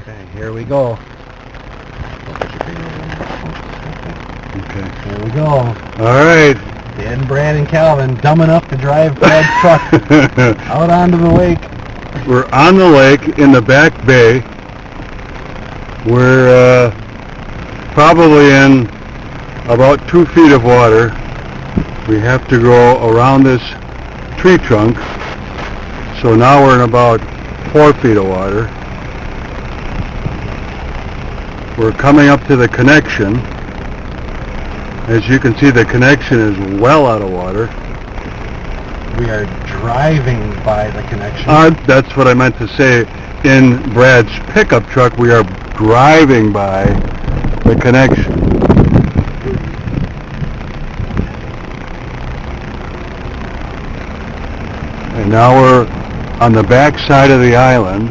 Okay, here we go. Okay. Here we go. All right. Dan, Brad, and Calvin dumbing up to drive Brad's truck out onto the lake. We're on the lake in the back bay. We're probably in about 2 feet of water. We have to go around this tree trunk. So now we're in about 4 feet of water. We're coming up to the connection. As you can see, the connection is well out of water. We are driving by the connection. That's what I meant to say. In Brad's pickup truck, we are driving by the connection. And now we're on the back side of the island.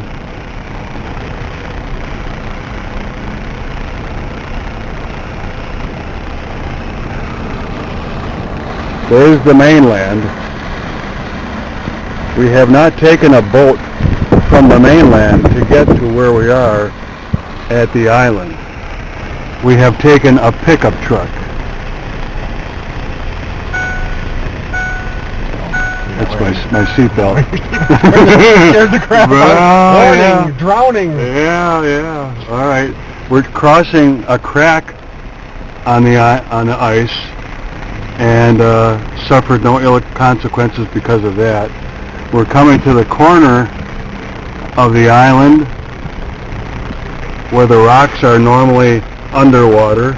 There's the mainland. We have not taken a boat from the mainland to get to where we are at the island. We have taken a pickup truck. That's my seatbelt. Scared the crap out. Warning, drowning. Yeah. All right. We're crossing a crack on the ice and suffered no ill consequences because of that. We're coming to the corner of the island where the rocks are normally underwater,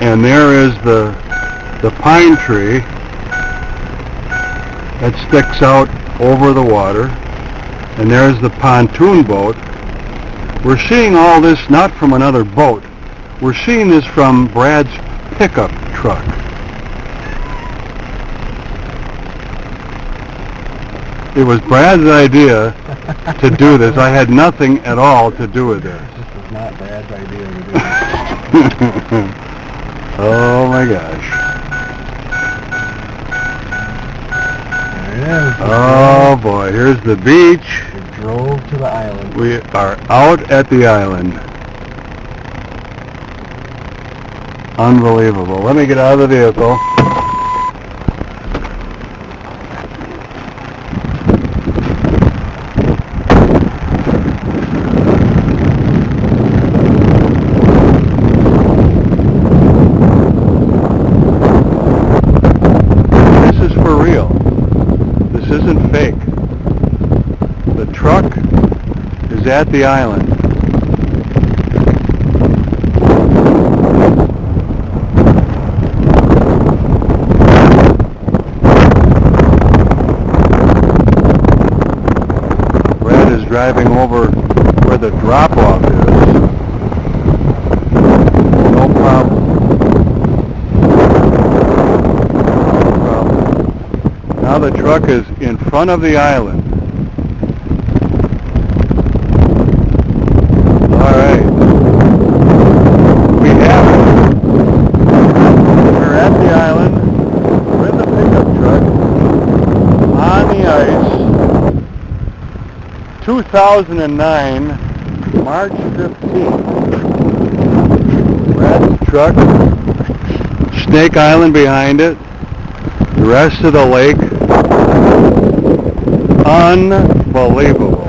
and there is the pine tree that sticks out over the water, and there's the pontoon boat. We're seeing all this not from another boat. We're seeing this from Brad's pickup truck. It was Brad's idea to do this. I had nothing at all to do with it. This was not Brad's idea to do this. Oh my gosh. There it is. Oh boy, here's the beach. We drove to the island. We are out at the island. Unbelievable. Let me get out of the vehicle. This is for real. This isn't fake. The truck is at the island. Driving over where the drop-off is. No problem. Now the truck is in front of the island. Alright. We have it. We're at the island with the pickup truck on the ice. 2009, March 15th. Brad's truck, Snake Island behind it, the rest of the lake. Unbelievable.